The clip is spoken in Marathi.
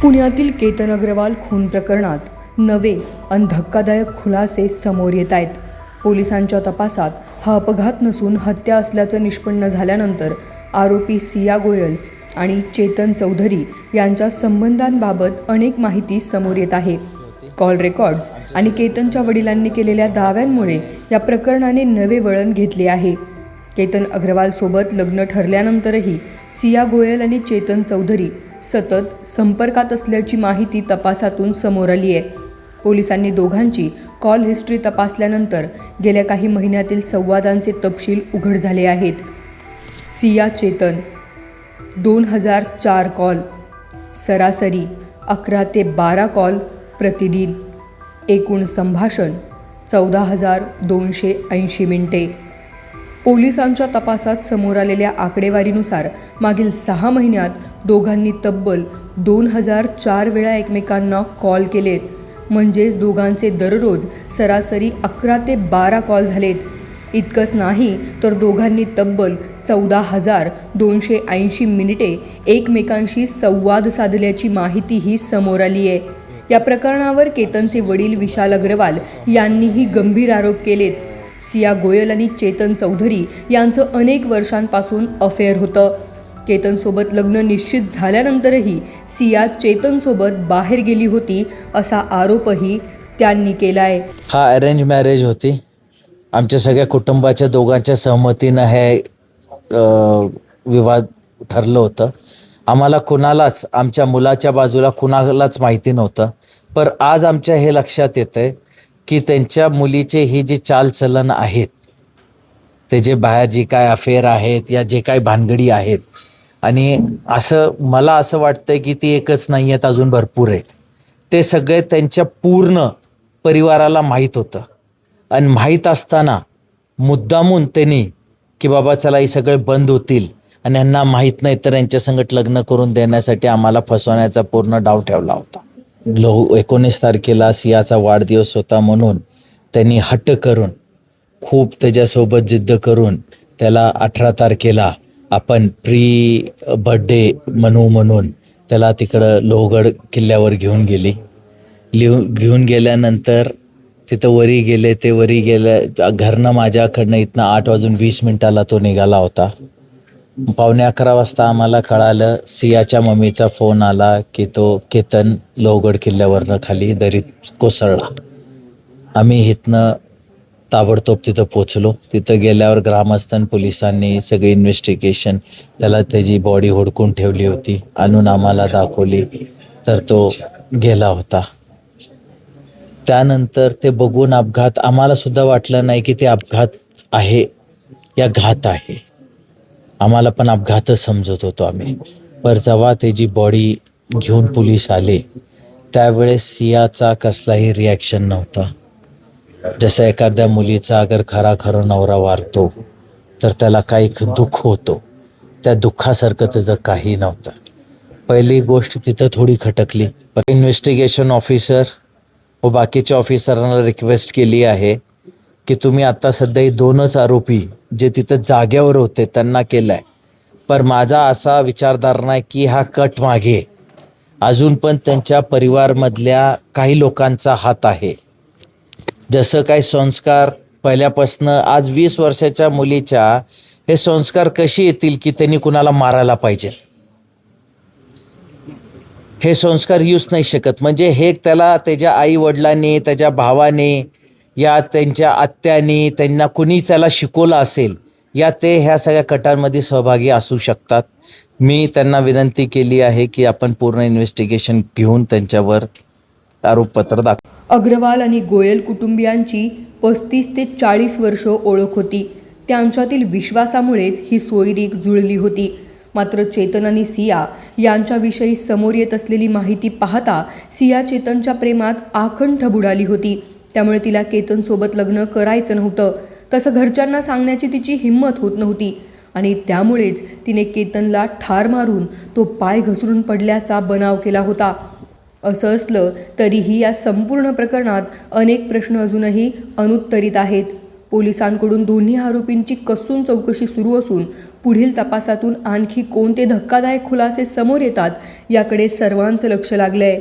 पुण्यातील केतन अग्रवाल खून प्रकरणात नवे आणि धक्कादायक खुलासे समोर येत आहेत. पोलिसांच्या तपासात हा अपघात नसून हत्या असल्याचं निष्पन्न झाल्यानंतर आरोपी सिया गोयल आणि चेतन चौधरी यांच्या संबंधांबाबत अनेक माहिती समोर येत आहे. कॉल रेकॉर्ड्स आणि केतनच्या वडिलांनी केलेल्या दाव्यांमुळे या प्रकरणाने नवे वळण घेतले आहे. केतन अग्रवालसोबत लग्न ठरल्यानंतरही सिया गोयल आणि चेतन चौधरी सतत संपर्कात असल्याची माहिती तपासातून समोर आली आहे. पोलिसांनी दोघांची कॉल हिस्ट्री तपासल्यानंतर गेल्या काही महिन्यातील संवादांचे तपशील उघड झाले आहेत. सिया चेतन 2004 कॉल, सरासरी 11 ते 12 कॉल प्रतिदिन, एकूण संभाषण 14,280 मिनिटे. पोलिसांच्या तपासात समोर आलेल्या आकडेवारीनुसार मागील 6 महिन्यात दोघांनी तब्बल 2004 वेळा एकमेकांना कॉल केलेत. म्हणजेच दोघांचे दररोज सरासरी 11 ते 12 कॉल झालेत. इतकंच नाही तर दोघांनी तब्बल 14,280 मिनिटे एकमेकांशी संवाद साधल्याची माहितीही समोर आली आहे. या प्रकरणावर केतनचे वडील विशाल अग्रवाल यांनीही गंभीर आरोप केलेत. सिया गोयल आणि चेतन चौधरी यांचं अनेक वर्षांपासून अफेअर होतं. केतनसोबत लग्न निश्चित झाल्यानंतरही सिया चेतनसोबत बाहेर गेली होती असा आरोपही त्यांनी केला आहे. हा अरेंज मॅरेज होती. आमच्या सगळ्या कुटुंबाच्या दोघांच्या सहमतीनं हे विवाद ठरलं होतं. आम्हाला कुणालाच, आमच्या मुलाच्या बाजूला कुणालाच माहिती नव्हतं. पण आज आमच्या हे लक्षात येतंय की त्यांच्या मुलीचे ही जी चालचलन आहेत, ते जे बाहेर जी काय अफेअर आहेत या जे काय भानगडी आहेत, आणि मला असं वाटतंय की ती एकच नाही आहेत, अजून भरपूर आहेत. ते सगळे त्यांच्या पूर्ण परिवाराला माहीत होतं. आणि माहीत असताना मुद्दामून त्यांनी की बाबा चला हे सगळे बंद होतील आणि यांना माहीत नाही तर यांच्या संगत लग्न करून देण्यासाठी आम्हाला फसवण्याचा पूर्ण डाव ठेवला होता. 19 तारखेला सियाचा वाढदिवस होता म्हणून त्यांनी हट्ट करून, खूप त्याच्यासोबत जिद्द करून त्याला 18 तारखेला आपण प्री बर्थडे म्हणून त्याला तिकडं लोहगड किल्ल्यावर घेऊन घेऊन गेल्यानंतर तिथं वरी गेले. ते वरी गेल्या घरनं माझ्याकडनं इथनं 8:20 तो निघाला होता. 11:15 वाजता आम्हाला कळालं, सियाच्या मम्मीचा फोन आला की तो केतन लोहगड किल्ल्यावरनं खाली दरीत कोसळला. आम्ही इथनं ताबडतोब तिथं पोचलो. तिथं गेल्यावर ग्रामस्थान पोलिसांनी सगळी इन्व्हेस्टिगेशन, त्याला त्याची बॉडी हुडकून ठेवली होती, आणून आम्हाला दाखवली, तर तो गेला होता. त्यानंतर ते बघून अपघात, आम्हाला सुद्धा वाटलं नाही की ते अपघात आहे या घात आहे. आम्हाला पण अपघातच समजत होतो आम्ही. पर जेव्हा त्याची बॉडी घेऊन पोलीस आले त्यावेळेस सियाचा कसलाही रिॲक्शन नव्हता. जसं एखाद्या मुलीचा अगर खरा नवरा वारतो तर त्याला काही दुःख होतो, त्या दुःखासारखं त्याचं काही नव्हतं. पहिली गोष्ट तिथं थोडी खटकली. पण इन्व्हेस्टिगेशन ऑफिसर व बाकीच्या ऑफिसरांना रिक्वेस्ट केली आहे की तुम्ही आता सध्या 2च आरोपी जे तिथं जाग्यावर होते त्यांना केलं आहे. पण माझा असा विचारधारणा आहे की हा कट मागे अजून पण त्यांच्या परिवारमधल्या काही लोकांचा हात आहे. जसं काही संस्कार पहिल्यापासनं, आज 20 वर्षाच्या मुलीच्या हे संस्कार कसे येतील की त्यांनी कुणाला मारायला पाहिजे, हे संस्कार येऊच नाही शकत. म्हणजे हे त्याला त्याच्या आई वडिलांनी, त्याच्या भावाने या त्यांच्या आत्याने, त्यांना कुणी त्याला शिकवलं असेल, या ते ह्या सगळ्या कटांमध्ये सहभागी असू शकतात. मी त्यांना विनंती केली आहे की आपण पूर्ण इन्व्हेस्टिगेशन घेऊन त्यांच्यावर आरोपपत्र दाखव. अग्रवाल आणि गोयल कुटुंबियांची 35 ते 40 वर्ष ओळख होती. त्यांच्यातील विश्वासामुळेच ही सोयरीक जुळली होती. मात्र चेतन आणि सिया यांच्याविषयी समोर येत असलेली माहिती पाहता सिया चेतनच्या प्रेमात आखंड बुडाली होती. त्यामुळे तिला केतनसोबत लग्न करायचं नव्हतं. तसं घरच्यांना सांगण्याची तिची हिंमत होत नव्हती आणि त्यामुळेच तिने केतनला ठार मारून तो पाय घसरून पडल्याचा बनाव केला होता. असं असलं तरीही या संपूर्ण प्रकरणात अनेक प्रश्न अजूनही अनुत्तरित आहेत. पोलिसांकडून दोन्ही आरोपींची कसून चौकशी सुरू असून पुढील तपासातून आणखी कोणते धक्कादायक खुलासे समोर येतात याकडे सर्वांचं लक्ष लागलंय.